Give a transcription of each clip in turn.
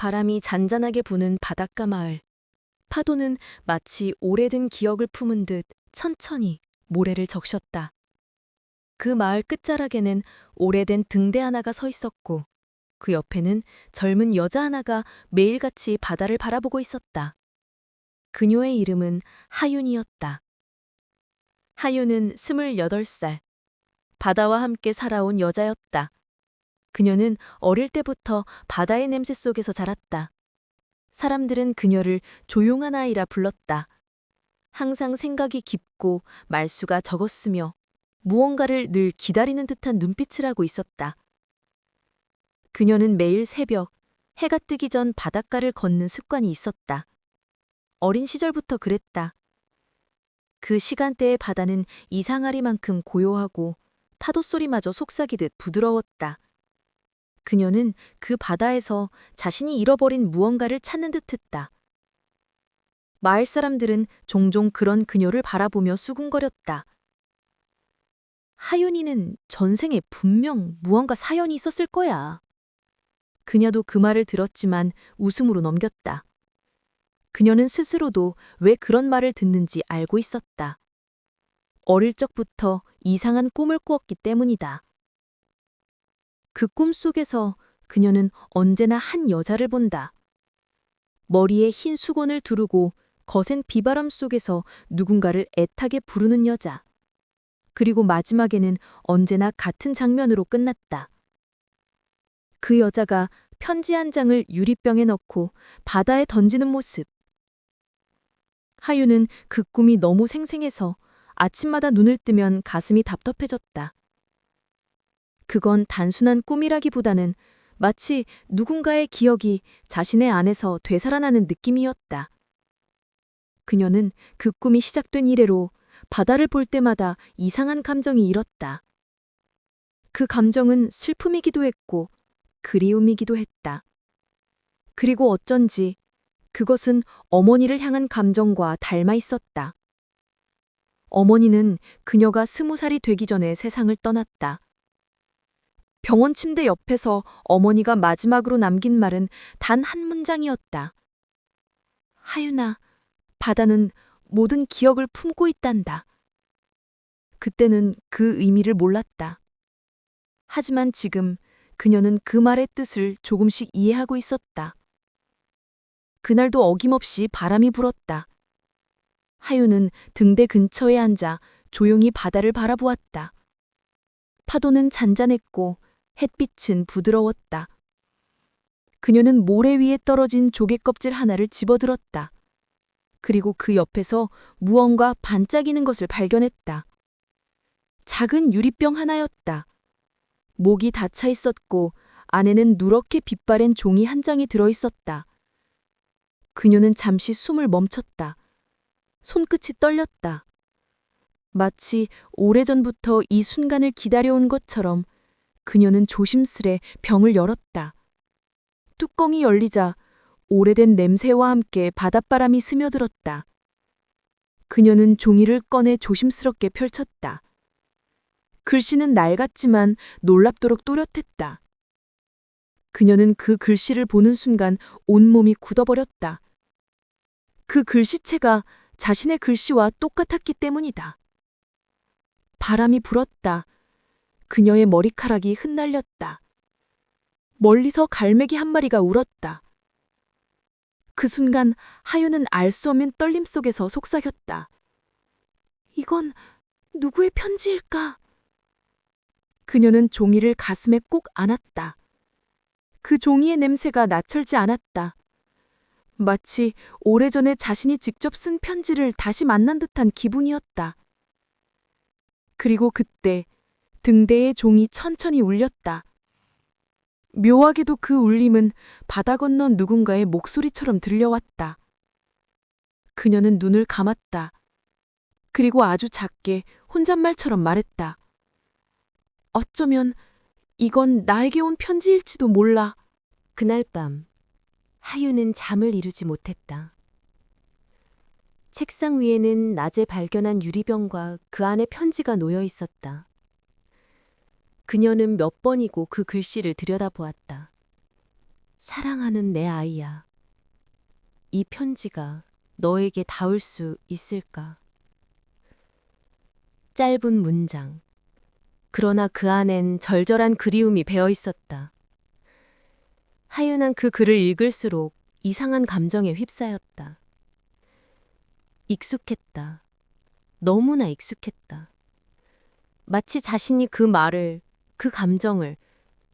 바람이 잔잔하게 부는 바닷가 마을. 파도는 마치 오래된 기억을 품은 듯 천천히 모래를 적셨다. 그 마을 끝자락에는 오래된 등대 하나가 서 있었고, 그 옆에는 젊은 여자 하나가 매일같이 바다를 바라보고 있었다. 그녀의 이름은 하윤이었다. 하윤은 28살, 바다와 함께 살아온 여자였다. 그녀는 어릴 때부터 바다의 냄새 속에서 자랐다. 사람들은 그녀를 조용한 아이라 불렀다. 항상 생각이 깊고 말수가 적었으며 무언가를 늘 기다리는 듯한 눈빛을 하고 있었다. 그녀는 매일 새벽, 해가 뜨기 전 바닷가를 걷는 습관이 있었다. 어린 시절부터 그랬다. 그 시간대의 바다는 이상하리만큼 고요하고 파도 소리마저 속삭이듯 부드러웠다. 그녀는 그 바다에서 자신이 잃어버린 무언가를 찾는 듯했다. 마을 사람들은 종종 그런 그녀를 바라보며 수군거렸다. 하윤이는 전생에 분명 무언가 사연이 있었을 거야. 그녀도 그 말을 들었지만 웃음으로 넘겼다. 그녀는 스스로도 왜 그런 말을 듣는지 알고 있었다. 어릴 적부터 이상한 꿈을 꾸었기 때문이다. 그 꿈 속에서 그녀는 언제나 한 여자를 본다. 머리에 흰 수건을 두르고 거센 비바람 속에서 누군가를 애타게 부르는 여자. 그리고 마지막에는 언제나 같은 장면으로 끝났다. 그 여자가 편지 한 장을 유리병에 넣고 바다에 던지는 모습. 하유는 그 꿈이 너무 생생해서 아침마다 눈을 뜨면 가슴이 답답해졌다. 그건 단순한 꿈이라기보다는 마치 누군가의 기억이 자신의 안에서 되살아나는 느낌이었다. 그녀는 그 꿈이 시작된 이래로 바다를 볼 때마다 이상한 감정이 일었다. 그 감정은 슬픔이기도 했고 그리움이기도 했다. 그리고 어쩐지 그것은 어머니를 향한 감정과 닮아 있었다. 어머니는 그녀가 20살이 되기 전에 세상을 떠났다. 병원 침대 옆에서 어머니가 마지막으로 남긴 말은 단 한 문장이었다. 하윤아, 바다는 모든 기억을 품고 있단다. 그때는 그 의미를 몰랐다. 하지만 지금 그녀는 그 말의 뜻을 조금씩 이해하고 있었다. 그날도 어김없이 바람이 불었다. 하윤은 등대 근처에 앉아 조용히 바다를 바라보았다. 파도는 잔잔했고 햇빛은 부드러웠다. 그녀는 모래 위에 떨어진 조개 껍질 하나를 집어들었다. 그리고 그 옆에서 무언가 반짝이는 것을 발견했다. 작은 유리병 하나였다. 목이 닫혀 있었고 안에는 누렇게 빛바랜 종이 한 장이 들어 있었다. 그녀는 잠시 숨을 멈췄다. 손끝이 떨렸다. 마치 오래전부터 이 순간을 기다려온 것처럼 그녀는 조심스레 병을 열었다. 뚜껑이 열리자 오래된 냄새와 함께 바닷바람이 스며들었다. 그녀는 종이를 꺼내 조심스럽게 펼쳤다. 글씨는 낡았지만 놀랍도록 또렷했다. 그녀는 그 글씨를 보는 순간 온몸이 굳어버렸다. 그 글씨체가 자신의 글씨와 똑같았기 때문이다. 바람이 불었다. 그녀의 머리카락이 흩날렸다. 멀리서 갈매기 한 마리가 울었다. 그 순간 하윤은 알 수 없는 떨림 속에서 속삭였다. 이건 누구의 편지일까? 그녀는 종이를 가슴에 꼭 안았다. 그 종이의 냄새가 낯설지 않았다. 마치 오래전에 자신이 직접 쓴 편지를 다시 만난 듯한 기분이었다. 그리고 그때 등대의 종이 천천히 울렸다. 묘하게도 그 울림은 바다 건너 누군가의 목소리처럼 들려왔다. 그녀는 눈을 감았다. 그리고 아주 작게 혼잣말처럼 말했다. 어쩌면 이건 나에게 온 편지일지도 몰라. 그날 밤 하윤은 잠을 이루지 못했다. 책상 위에는 낮에 발견한 유리병과 그 안에 편지가 놓여 있었다. 그녀는 몇 번이고 그 글씨를 들여다보았다. 사랑하는 내 아이야. 이 편지가 너에게 닿을 수 있을까? 짧은 문장. 그러나 그 안엔 절절한 그리움이 배어 있었다. 하윤은 그 글을 읽을수록 이상한 감정에 휩싸였다. 익숙했다. 너무나 익숙했다. 마치 자신이 그 말을, 그 감정을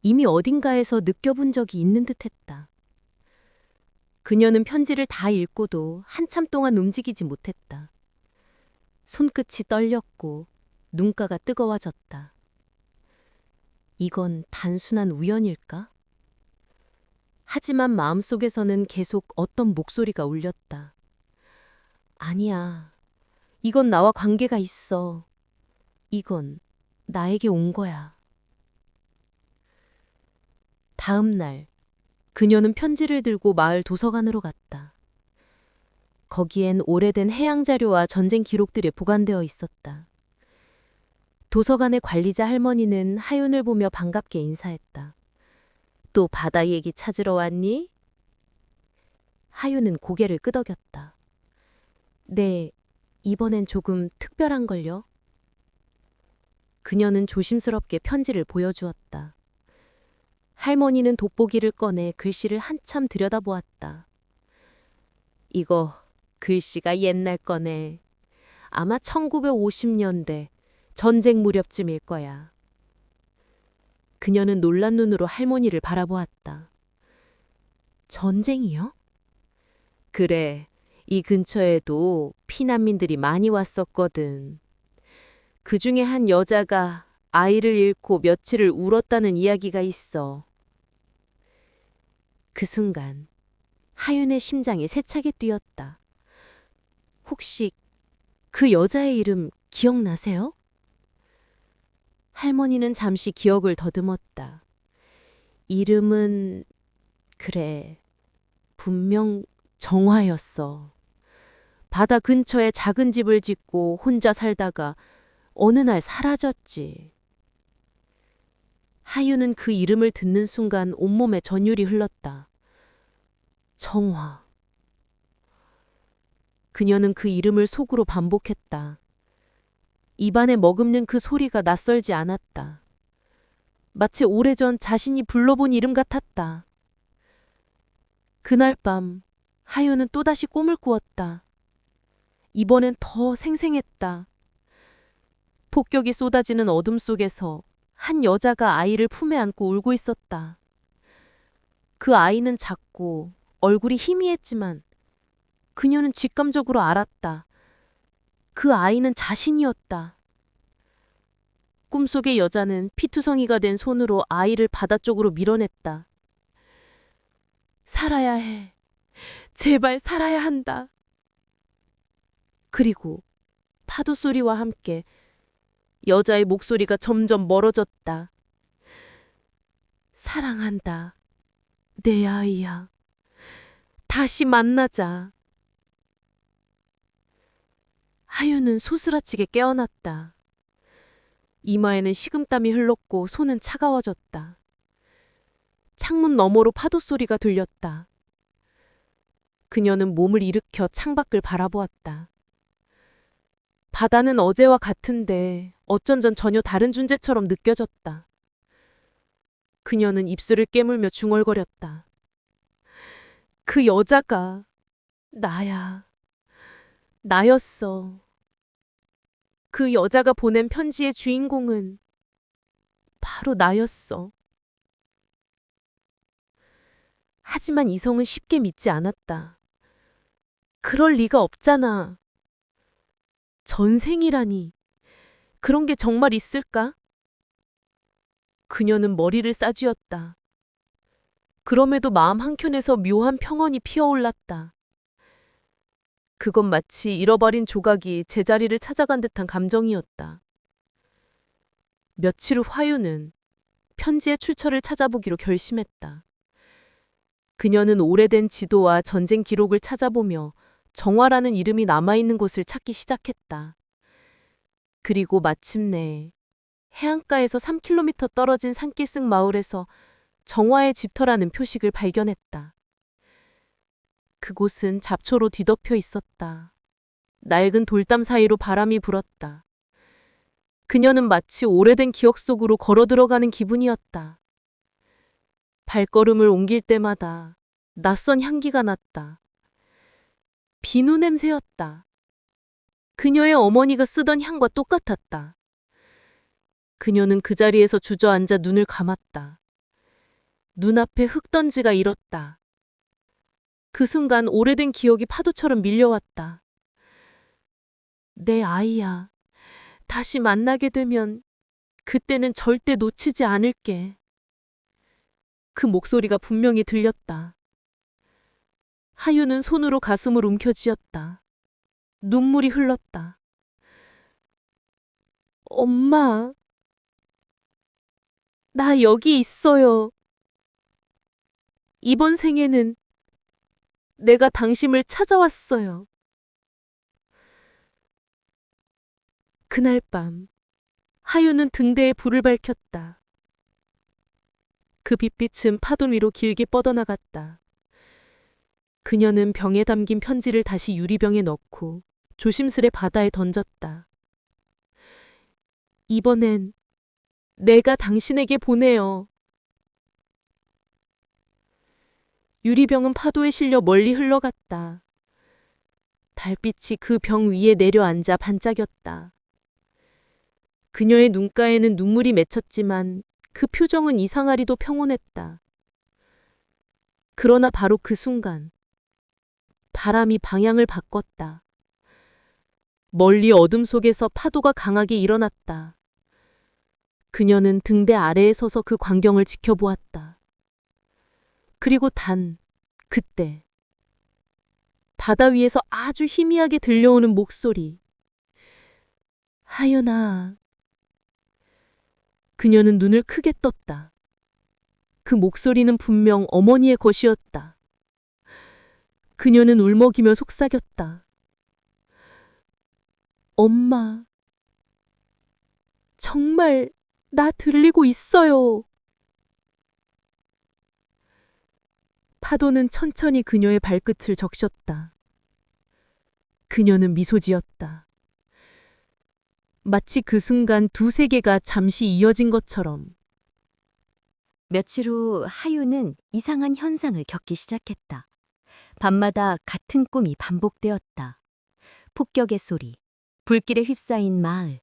이미 어딘가에서 느껴본 적이 있는 듯했다. 그녀는 편지를 다 읽고도 한참 동안 움직이지 못했다. 손끝이 떨렸고 눈가가 뜨거워졌다. 이건 단순한 우연일까? 하지만 마음속에서는 계속 어떤 목소리가 울렸다. 아니야. 이건 나와 관계가 있어. 이건 나에게 온 거야. 다음 날, 그녀는 편지를 들고 마을 도서관으로 갔다. 거기엔 오래된 해양 자료와 전쟁 기록들이 보관되어 있었다. 도서관의 관리자 할머니는 하윤을 보며 반갑게 인사했다. 또 바다 얘기 찾으러 왔니? 하윤은 고개를 끄덕였다. 네, 이번엔 조금 특별한걸요? 그녀는 조심스럽게 편지를 보여주었다. 할머니는 돋보기를 꺼내 글씨를 한참 들여다보았다. 이거 글씨가 옛날 거네. 아마 1950년대 전쟁 무렵쯤일 거야. 그녀는 놀란 눈으로 할머니를 바라보았다. 전쟁이요? 그래, 이 근처에도 피난민들이 많이 왔었거든. 그 중에 한 여자가 아이를 잃고 며칠을 울었다는 이야기가 있어. 그 순간 하윤의 심장이 세차게 뛰었다. 혹시 그 여자의 이름 기억나세요? 할머니는 잠시 기억을 더듬었다. 이름은 그래, 분명 정화였어. 바다 근처에 작은 집을 짓고 혼자 살다가 어느 날 사라졌지. 하윤은 그 이름을 듣는 순간 온몸에 전율이 흘렀다. 정화. 그녀는 그 이름을 속으로 반복했다. 입안에 머금는 그 소리가 낯설지 않았다. 마치 오래전 자신이 불러본 이름 같았다. 그날 밤 하윤은 또다시 꿈을 꾸었다. 이번엔 더 생생했다. 폭격이 쏟아지는 어둠 속에서 한 여자가 아이를 품에 안고 울고 있었다. 그 아이는 작고 얼굴이 희미했지만 그녀는 직감적으로 알았다. 그 아이는 자신이었다. 꿈속의 여자는 피투성이가 된 손으로 아이를 바다 쪽으로 밀어냈다. 살아야 해. 제발 살아야 한다. 그리고 파도 소리와 함께 여자의 목소리가 점점 멀어졌다. 사랑한다. 내 아이야. 다시 만나자. 하윤은 소스라치게 깨어났다. 이마에는 식은땀이 흘렀고 손은 차가워졌다. 창문 너머로 파도 소리가 들렸다. 그녀는 몸을 일으켜 창밖을 바라보았다. 바다는 어제와 같은데 어쩐전 전혀 다른 존재처럼 느껴졌다. 그녀는 입술을 깨물며 중얼거렸다. 그 여자가 나야. 나였어. 그 여자가 보낸 편지의 주인공은 바로 나였어. 하지만 이성은 쉽게 믿지 않았다. 그럴 리가 없잖아. 전생이라니. 그런 게 정말 있을까? 그녀는 머리를 싸쥐었다. 그럼에도 마음 한켠에서 묘한 평온이 피어올랐다. 그건 마치 잃어버린 조각이 제자리를 찾아간 듯한 감정이었다. 며칠 후 화유는 편지의 출처를 찾아보기로 결심했다. 그녀는 오래된 지도와 전쟁 기록을 찾아보며 정화라는 이름이 남아있는 곳을 찾기 시작했다. 그리고 마침내 해안가에서 3km 떨어진 산길승 마을에서 정화의 집터라는 표식을 발견했다. 그곳은 잡초로 뒤덮여 있었다. 낡은 돌담 사이로 바람이 불었다. 그녀는 마치 오래된 기억 속으로 걸어 들어가는 기분이었다. 발걸음을 옮길 때마다 낯선 향기가 났다. 비누 냄새였다. 그녀의 어머니가 쓰던 향과 똑같았다. 그녀는 그 자리에서 주저앉아 눈을 감았다. 눈앞에 흙던지가 일었다. 그 순간 오래된 기억이 파도처럼 밀려왔다. 내 아이야. 다시 만나게 되면 그때는 절대 놓치지 않을게. 그 목소리가 분명히 들렸다. 하유는 손으로 가슴을 움켜쥐었다. 눈물이 흘렀다. 엄마, 나 여기 있어요. 이번 생에는 내가 당신을 찾아왔어요. 그날 밤, 하유는 등대에 불을 밝혔다. 그 빛빛은 파도 위로 길게 뻗어나갔다. 그녀는 병에 담긴 편지를 다시 유리병에 넣고 조심스레 바다에 던졌다. 이번엔 내가 당신에게 보내요. 유리병은 파도에 실려 멀리 흘러갔다. 달빛이 그 병 위에 내려앉아 반짝였다. 그녀의 눈가에는 눈물이 맺혔지만 그 표정은 이상하리도 평온했다. 그러나 바로 그 순간 바람이 방향을 바꿨다. 멀리 어둠 속에서 파도가 강하게 일어났다. 그녀는 등대 아래에 서서 그 광경을 지켜보았다. 그리고 단 그때 바다 위에서 아주 희미하게 들려오는 목소리. 하윤아. 그녀는 눈을 크게 떴다. 그 목소리는 분명 어머니의 것이었다. 그녀는 울먹이며 속삭였다. 엄마, 정말 나 들리고 있어요. 파도는 천천히 그녀의 발끝을 적셨다. 그녀는 미소 지었다. 마치 그 순간 두 세계가 잠시 이어진 것처럼. 며칠 후 하유는 이상한 현상을 겪기 시작했다. 밤마다 같은 꿈이 반복되었다. 폭격의 소리, 불길에 휩싸인 마을,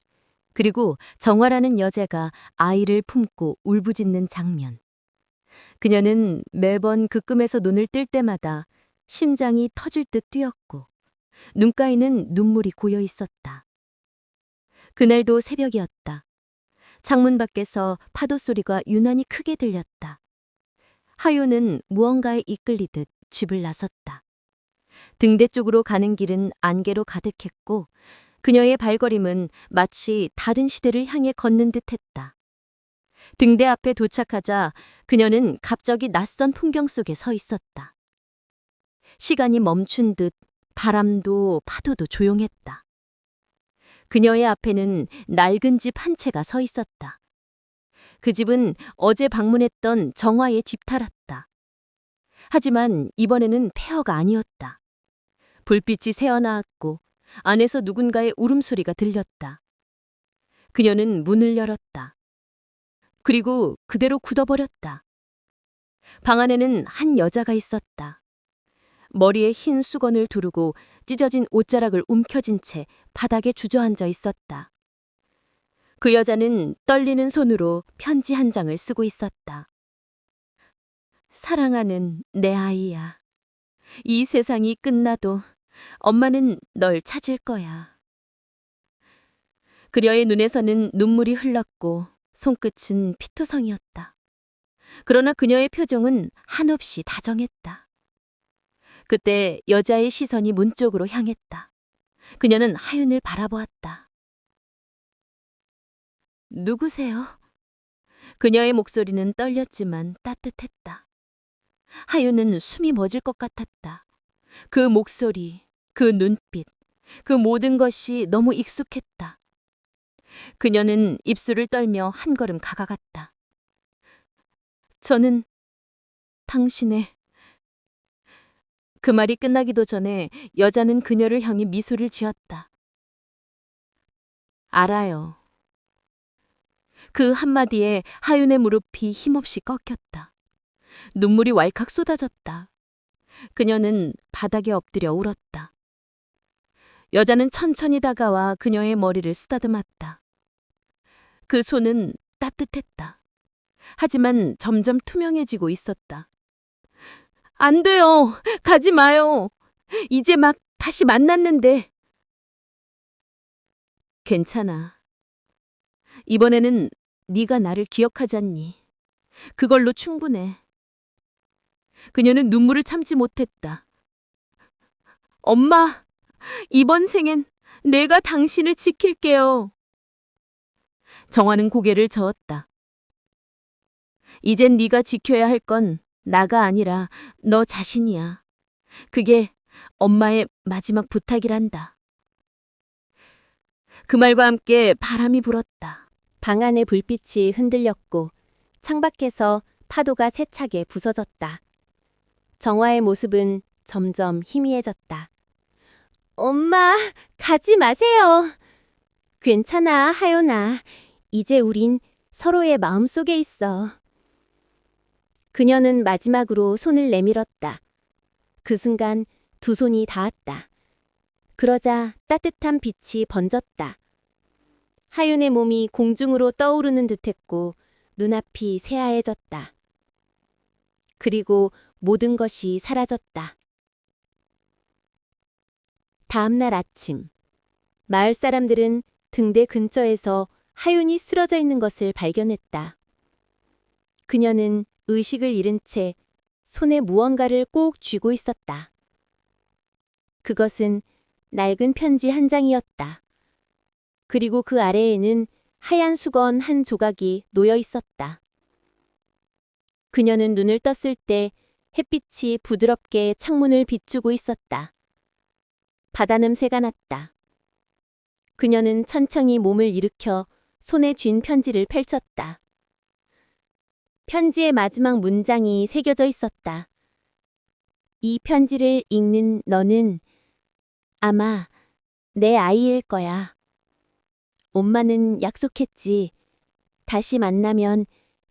그리고 정화라는 여자가 아이를 품고 울부짖는 장면. 그녀는 매번 그 꿈에서 눈을 뜰 때마다 심장이 터질 듯 뛰었고 눈가에는 눈물이 고여 있었다. 그날도 새벽이었다. 창문 밖에서 파도 소리가 유난히 크게 들렸다. 하유는 무언가에 이끌리듯 집을 나섰다. 등대 쪽으로 가는 길은 안개로 가득했고 그녀의 발걸음은 마치 다른 시대를 향해 걷는 듯했다. 등대 앞에 도착하자 그녀는 갑자기 낯선 풍경 속에 서 있었다. 시간이 멈춘 듯 바람도 파도도 조용했다. 그녀의 앞에는 낡은 집 한 채가 서 있었다. 그 집은 어제 방문했던 정화의 집탈았다. 하지만 이번에는 폐허가 아니었다. 불빛이 새어나왔고 안에서 누군가의 울음소리가 들렸다. 그녀는 문을 열었다. 그리고 그대로 굳어버렸다. 방 안에는 한 여자가 있었다. 머리에 흰 수건을 두르고 찢어진 옷자락을 움켜쥔 채 바닥에 주저앉아 있었다. 그 여자는 떨리는 손으로 편지 한 장을 쓰고 있었다. 사랑하는 내 아이야. 이 세상이 끝나도 엄마는 널 찾을 거야. 그녀의 눈에서는 눈물이 흘렀고 손끝은 피투성이었다. 그러나 그녀의 표정은 한없이 다정했다. 그때 여자의 시선이 문 쪽으로 향했다. 그녀는 하윤을 바라보았다. 누구세요? 그녀의 목소리는 떨렸지만 따뜻했다. 하윤은 숨이 멎을 것 같았다. 그 목소리, 그 눈빛, 그 모든 것이 너무 익숙했다. 그녀는 입술을 떨며 한 걸음 다가갔다. 저는 당신의. 그 말이 끝나기도 전에 여자는 그녀를 향해 미소를 지었다. 알아요. 그 한마디에 하윤의 무릎이 힘없이 꺾였다. 눈물이 왈칵 쏟아졌다. 그녀는 바닥에 엎드려 울었다. 여자는 천천히 다가와 그녀의 머리를 쓰다듬었다. 그 손은 따뜻했다. 하지만 점점 투명해지고 있었다. 안 돼요. 가지 마요. 이제 막 다시 만났는데. 괜찮아. 이번에는 네가 나를 기억하잖니. 그걸로 충분해. 그녀는 눈물을 참지 못했다. 엄마, 이번 생엔 내가 당신을 지킬게요. 정화는 고개를 저었다. 이젠 네가 지켜야 할 건 나가 아니라 너 자신이야. 그게 엄마의 마지막 부탁이란다. 그 말과 함께 바람이 불었다. 방 안의 불빛이 흔들렸고 창밖에서 파도가 세차게 부서졌다. 정화의 모습은 점점 희미해졌다. 엄마, 가지 마세요. 괜찮아, 하연아. 이제 우린 서로의 마음속에 있어. 그녀는 마지막으로 손을 내밀었다. 그 순간 두 손이 닿았다. 그러자 따뜻한 빛이 번졌다. 하윤의 몸이 공중으로 떠오르는 듯했고 눈앞이 새하얘졌다. 그리고 모든 것이 사라졌다. 다음 날 아침, 마을 사람들은 등대 근처에서 하윤이 쓰러져 있는 것을 발견했다. 그녀는 의식을 잃은 채 손에 무언가를 꼭 쥐고 있었다. 그것은 낡은 편지 한 장이었다. 그리고 그 아래에는 하얀 수건 한 조각이 놓여 있었다. 그녀는 눈을 떴을 때 햇빛이 부드럽게 창문을 비추고 있었다. 바다 냄새가 났다. 그녀는 천천히 몸을 일으켜 손에 쥔 편지를 펼쳤다. 편지의 마지막 문장이 새겨져 있었다. 이 편지를 읽는 너는 아마 내 아이일 거야. 엄마는 약속했지. 다시 만나면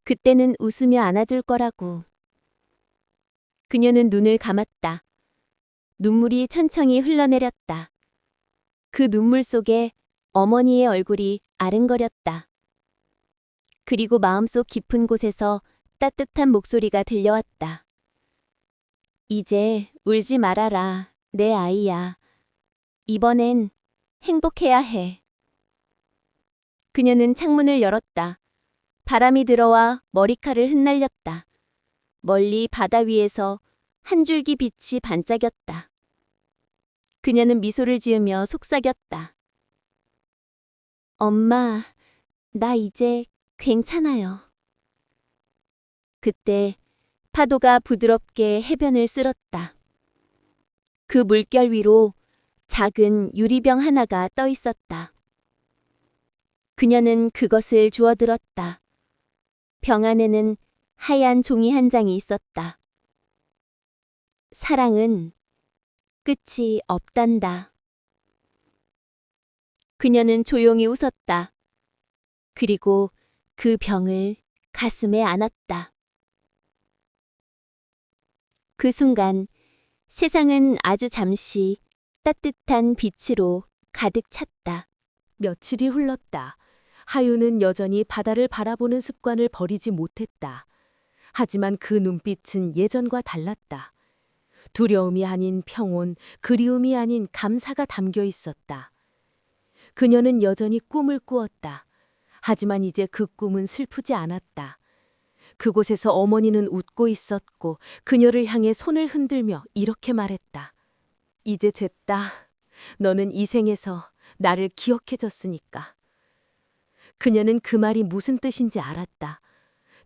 그때는 웃으며 안아줄 거라고. 그녀는 눈을 감았다. 눈물이 천천히 흘러내렸다. 그 눈물 속에 어머니의 얼굴이 아른거렸다. 그리고 마음속 깊은 곳에서 따뜻한 목소리가 들려왔다. 이제 울지 말아라, 내 아이야. 이번엔 행복해야 해. 그녀는 창문을 열었다. 바람이 들어와 머리카락을 흩날렸다. 멀리 바다 위에서 한 줄기 빛이 반짝였다. 그녀는 미소를 지으며 속삭였다. 엄마, 나 이제 괜찮아요. 그때 파도가 부드럽게 해변을 쓸었다. 그 물결 위로 작은 유리병 하나가 떠 있었다. 그녀는 그것을 주워들었다. 병 안에는 하얀 종이 한 장이 있었다. 사랑은 끝이 없단다. 그녀는 조용히 웃었다. 그리고 그 병을 가슴에 안았다. 그 순간 세상은 아주 잠시 따뜻한 빛으로 가득 찼다. 며칠이 흘렀다. 하윤은 여전히 바다를 바라보는 습관을 버리지 못했다. 하지만 그 눈빛은 예전과 달랐다. 두려움이 아닌 평온, 그리움이 아닌 감사가 담겨 있었다. 그녀는 여전히 꿈을 꾸었다. 하지만 이제 그 꿈은 슬프지 않았다. 그곳에서 어머니는 웃고 있었고 그녀를 향해 손을 흔들며 이렇게 말했다. 이제 됐다. 너는 이 생에서 나를 기억해줬으니까. 그녀는 그 말이 무슨 뜻인지 알았다.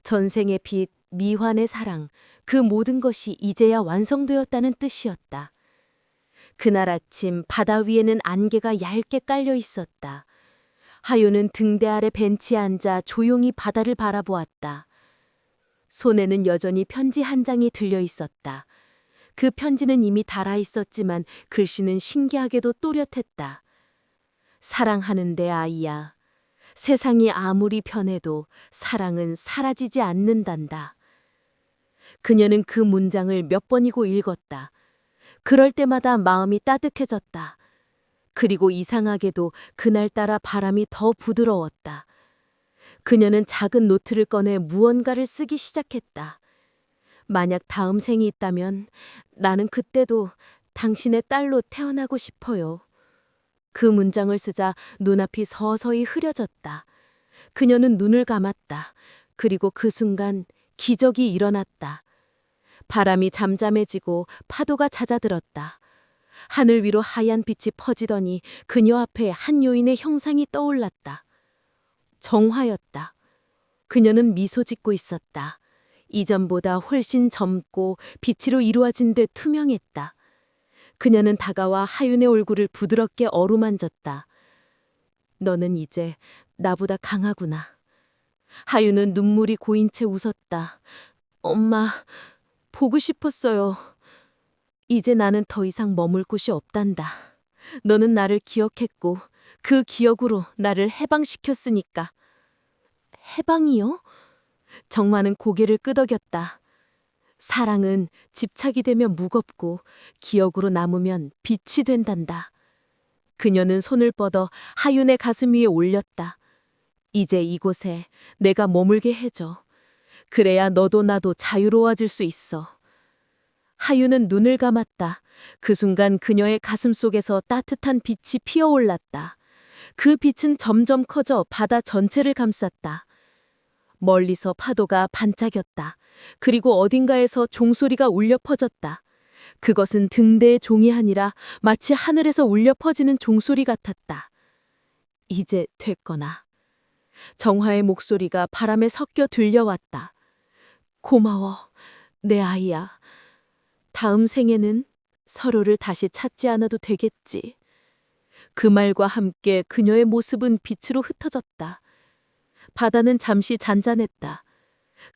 전생의 빛, 미환의 사랑, 그 모든 것이 이제야 완성되었다는 뜻이었다. 그날 아침 바다 위에는 안개가 얇게 깔려 있었다. 하윤은 등대 아래 벤치에 앉아 조용히 바다를 바라보았다. 손에는 여전히 편지 한 장이 들려 있었다. 그 편지는 이미 닳아 있었지만 글씨는 신기하게도 또렷했다. 사랑하는데 아이야. 세상이 아무리 변해도 사랑은 사라지지 않는단다. 그녀는 그 문장을 몇 번이고 읽었다. 그럴 때마다 마음이 따뜻해졌다. 그리고 이상하게도 그날따라 바람이 더 부드러웠다. 그녀는 작은 노트를 꺼내 무언가를 쓰기 시작했다. 만약 다음 생이 있다면 나는 그때도 당신의 딸로 태어나고 싶어요. 그 문장을 쓰자 눈앞이 서서히 흐려졌다. 그녀는 눈을 감았다. 그리고 그 순간 기적이 일어났다. 바람이 잠잠해지고 파도가 잦아들었다. 하늘 위로 하얀 빛이 퍼지더니 그녀 앞에 한 요인의 형상이 떠올랐다. 정화였다. 그녀는 미소 짓고 있었다. 이전보다 훨씬 젊고 빛으로 이루어진 듯 투명했다. 그녀는 다가와 하윤의 얼굴을 부드럽게 어루만졌다. 너는 이제 나보다 강하구나. 하윤은 눈물이 고인 채 웃었다. 엄마, 보고 싶었어요. 이제 나는 더 이상 머물 곳이 없단다. 너는 나를 기억했고 그 기억으로 나를 해방시켰으니까. 해방이요? 정화는 고개를 끄덕였다. 사랑은 집착이 되면 무겁고 기억으로 남으면 빛이 된단다. 그녀는 손을 뻗어 하윤의 가슴 위에 올렸다. 이제 이곳에 내가 머물게 해줘. 그래야 너도 나도 자유로워질 수 있어. 하윤은 눈을 감았다. 그 순간 그녀의 가슴 속에서 따뜻한 빛이 피어올랐다. 그 빛은 점점 커져 바다 전체를 감쌌다. 멀리서 파도가 반짝였다. 그리고 어딘가에서 종소리가 울려 퍼졌다. 그것은 등대의 종이 아니라 마치 하늘에서 울려 퍼지는 종소리 같았다. 이제 됐거나. 정화의 목소리가 바람에 섞여 들려왔다. 고마워, 내 아이야. 다음 생에는 서로를 다시 찾지 않아도 되겠지. 그 말과 함께 그녀의 모습은 빛으로 흩어졌다. 바다는 잠시 잔잔했다.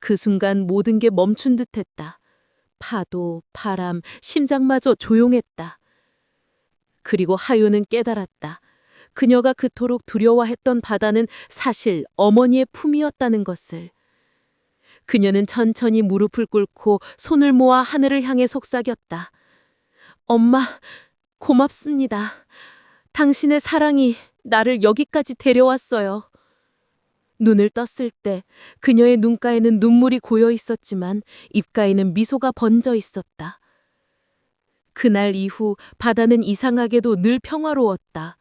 그 순간 모든 게 멈춘 듯했다. 파도, 바람, 심장마저 조용했다. 그리고 하윤은 깨달았다. 그녀가 그토록 두려워했던 바다는 사실 어머니의 품이었다는 것을. 그녀는 천천히 무릎을 꿇고 손을 모아 하늘을 향해 속삭였다. 엄마, 고맙습니다. 당신의 사랑이 나를 여기까지 데려왔어요. 눈을 떴을 때 그녀의 눈가에는 눈물이 고여 있었지만 입가에는 미소가 번져 있었다. 그날 이후 바다는 이상하게도 늘 평화로웠다.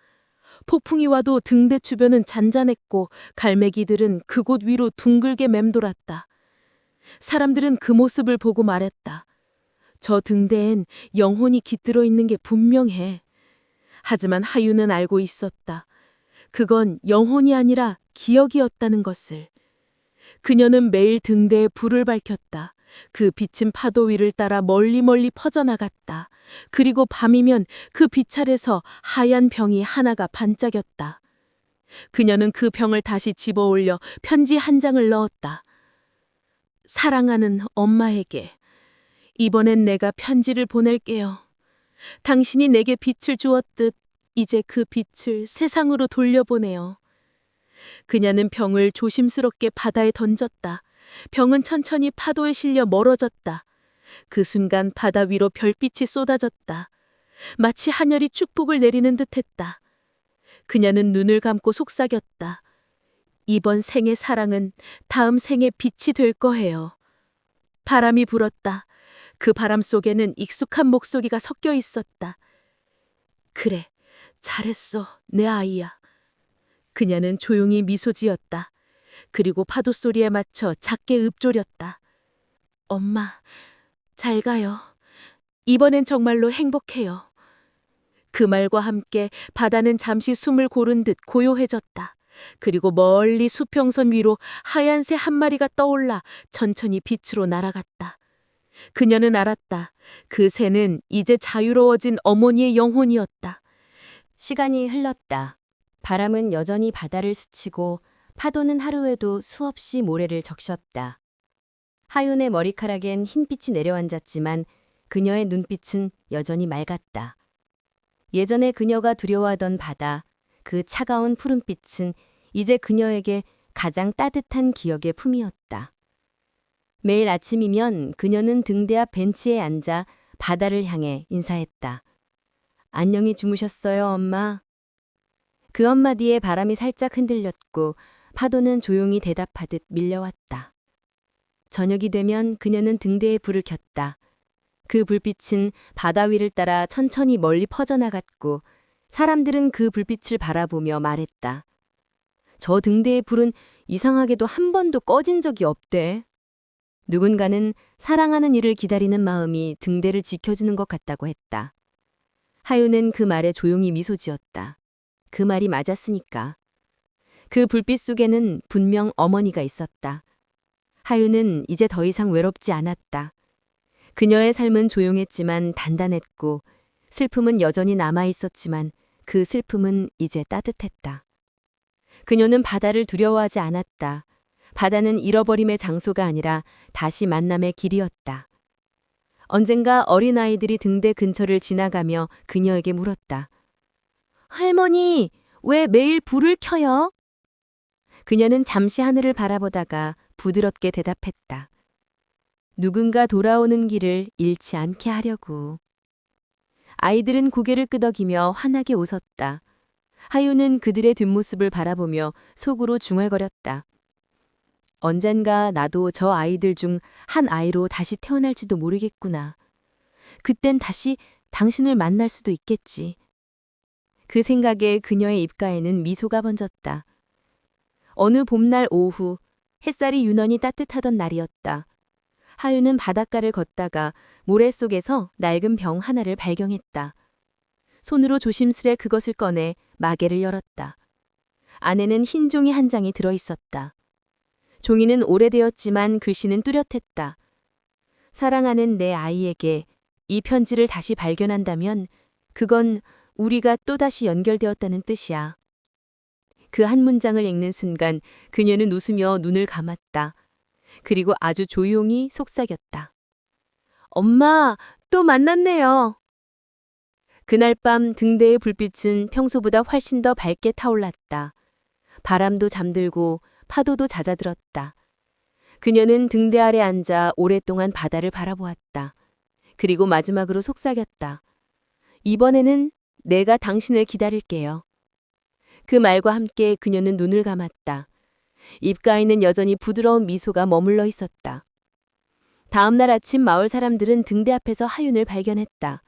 폭풍이 와도 등대 주변은 잔잔했고 갈매기들은 그곳 위로 둥글게 맴돌았다. 사람들은 그 모습을 보고 말했다. 저 등대엔 영혼이 깃들어 있는 게 분명해. 하지만 하윤은 알고 있었다. 그건 영혼이 아니라 기억이었다는 것을. 그녀는 매일 등대에 불을 밝혔다. 그 빛은 파도 위를 따라 멀리 퍼져나갔다. 그리고 밤이면 그 빛 아래서 하얀 병이 하나가 반짝였다. 그녀는 그 병을 다시 집어 올려 편지 한 장을 넣었다. 사랑하는 엄마에게 이번엔 내가 편지를 보낼게요. 당신이 내게 빛을 주었듯 이제 그 빛을 세상으로 돌려보내요. 그녀는 병을 조심스럽게 바다에 던졌다. 병은 천천히 파도에 실려 멀어졌다. 그 순간 바다 위로 별빛이 쏟아졌다. 마치 하늘이 축복을 내리는 듯했다. 그녀는 눈을 감고 속삭였다. 이번 생의 사랑은 다음 생의 빛이 될 거예요. 바람이 불었다. 그 바람 속에는 익숙한 목소리가 섞여 있었다. 그래, 잘했어, 내 아이야. 그녀는 조용히 미소 지었다. 그리고 파도 소리에 맞춰 작게 읊조렸다. 엄마, 잘 가요. 이번엔 정말로 행복해요. 그 말과 함께 바다는 잠시 숨을 고른 듯 고요해졌다. 그리고 멀리 수평선 위로 하얀 새 한 마리가 떠올라 천천히 빛으로 날아갔다. 그녀는 알았다. 그 새는 이제 자유로워진 어머니의 영혼이었다. 시간이 흘렀다. 바람은 여전히 바다를 스치고 파도는 하루에도 수없이 모래를 적셨다. 하윤의 머리카락엔 흰빛이 내려앉았지만 그녀의 눈빛은 여전히 맑았다. 예전에 그녀가 두려워하던 바다, 그 차가운 푸른빛은 이제 그녀에게 가장 따뜻한 기억의 품이었다. 매일 아침이면 그녀는 등대 앞 벤치에 앉아 바다를 향해 인사했다. 안녕히 주무셨어요, 엄마? 그 한마디에 바람이 살짝 흔들렸고 파도는 조용히 대답하듯 밀려왔다. 저녁이 되면 그녀는 등대에 불을 켰다. 그 불빛은 바다 위를 따라 천천히 멀리 퍼져나갔고 사람들은 그 불빛을 바라보며 말했다. 저 등대의 불은 이상하게도 한 번도 꺼진 적이 없대. 누군가는 사랑하는 이를 기다리는 마음이 등대를 지켜주는 것 같다고 했다. 하윤은 그 말에 조용히 미소 지었다. 그 말이 맞았으니까. 그 불빛 속에는 분명 어머니가 있었다. 하윤은 이제 더 이상 외롭지 않았다. 그녀의 삶은 조용했지만 단단했고 슬픔은 여전히 남아 있었지만 그 슬픔은 이제 따뜻했다. 그녀는 바다를 두려워하지 않았다. 바다는 잃어버림의 장소가 아니라 다시 만남의 길이었다. 언젠가 어린아이들이 등대 근처를 지나가며 그녀에게 물었다. 할머니, 왜 매일 불을 켜요? 그녀는 잠시 하늘을 바라보다가 부드럽게 대답했다. 누군가 돌아오는 길을 잃지 않게 하려고. 아이들은 고개를 끄덕이며 환하게 웃었다. 하윤은 그들의 뒷모습을 바라보며 속으로 중얼거렸다. 언젠가 나도 저 아이들 중 한 아이로 다시 태어날지도 모르겠구나. 그땐 다시 당신을 만날 수도 있겠지. 그 생각에 그녀의 입가에는 미소가 번졌다. 어느 봄날 오후 햇살이 유난히 따뜻하던 날이었다. 하윤은 바닷가를 걷다가 모래 속에서 낡은 병 하나를 발견했다. 손으로 조심스레 그것을 꺼내 마개를 열었다. 안에는 흰 종이 한 장이 들어 있었다. 종이는 오래되었지만 글씨는 뚜렷했다. 사랑하는 내 아이에게 이 편지를 다시 발견한다면 그건 우리가 또다시 연결되었다는 뜻이야. 그 한 문장을 읽는 순간 그녀는 웃으며 눈을 감았다. 그리고 아주 조용히 속삭였다. 엄마, 또 만났네요. 그날 밤 등대의 불빛은 평소보다 훨씬 더 밝게 타올랐다. 바람도 잠들고 파도도 잦아들었다. 그녀는 등대 아래 앉아 오랫동안 바다를 바라보았다. 그리고 마지막으로 속삭였다. 이번에는 내가 당신을 기다릴게요. 그 말과 함께 그녀는 눈을 감았다. 입가에는 여전히 부드러운 미소가 머물러 있었다. 다음 날 아침 마을 사람들은 등대 앞에서 하윤을 발견했다.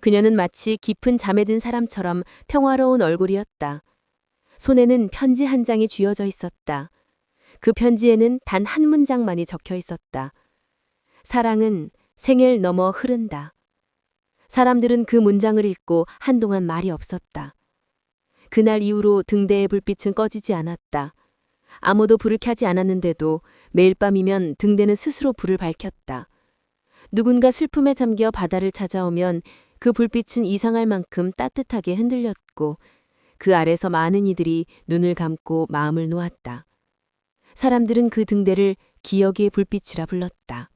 그녀는 마치 깊은 잠에 든 사람처럼 평화로운 얼굴이었다. 손에는 편지 한 장이 쥐어져 있었다. 그 편지에는 단 한 문장만이 적혀 있었다. 사랑은 생을 넘어 흐른다. 사람들은 그 문장을 읽고 한동안 말이 없었다. 그날 이후로 등대의 불빛은 꺼지지 않았다. 아무도 불을 켜지 않았는데도 매일 밤이면 등대는 스스로 불을 밝혔다. 누군가 슬픔에 잠겨 바다를 찾아오면 그 불빛은 이상할 만큼 따뜻하게 흔들렸고 그 아래서 많은 이들이 눈을 감고 마음을 놓았다. 사람들은 그 등대를 기억의 불빛이라 불렀다.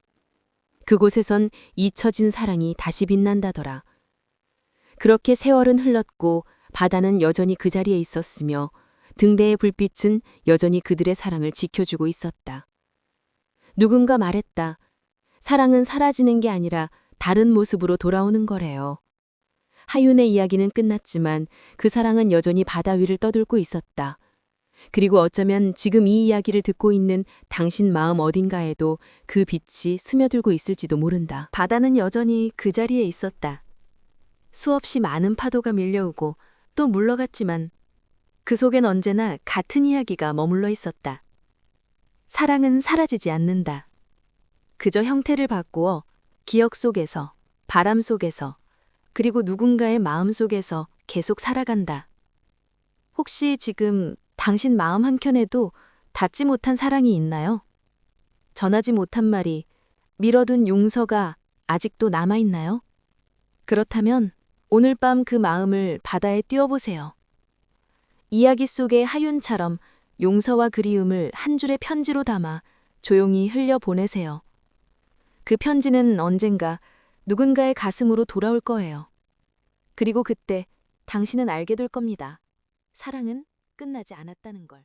그곳에선 잊혀진 사랑이 다시 빛난다더라. 그렇게 세월은 흘렀고 바다는 여전히 그 자리에 있었으며 등대의 불빛은 여전히 그들의 사랑을 지켜주고 있었다. 누군가 말했다. 사랑은 사라지는 게 아니라 다른 모습으로 돌아오는 거래요. 하윤의 이야기는 끝났지만 그 사랑은 여전히 바다 위를 떠돌고 있었다. 그리고 어쩌면 지금 이 이야기를 듣고 있는 당신 마음 어딘가에도 그 빛이 스며들고 있을지도 모른다. 바다는 여전히 그 자리에 있었다. 수없이 많은 파도가 밀려오고 또 물러갔지만 그 속엔 언제나 같은 이야기가 머물러 있었다. 사랑은 사라지지 않는다. 그저 형태를 바꾸어 기억 속에서, 바람 속에서, 그리고 누군가의 마음 속에서 계속 살아간다. 혹시 지금 당신 마음 한켠에도 닿지 못한 사랑이 있나요? 전하지 못한 말이, 미뤄둔 용서가 아직도 남아있나요? 그렇다면 오늘 밤 그 마음을 바다에 띄워보세요. 이야기 속의 하윤처럼 용서와 그리움을 한 줄의 편지로 담아 조용히 흘려보내세요. 그 편지는 언젠가 누군가의 가슴으로 돌아올 거예요. 그리고 그때 당신은 알게 될 겁니다. 사랑은 끝나지 않았다는 걸.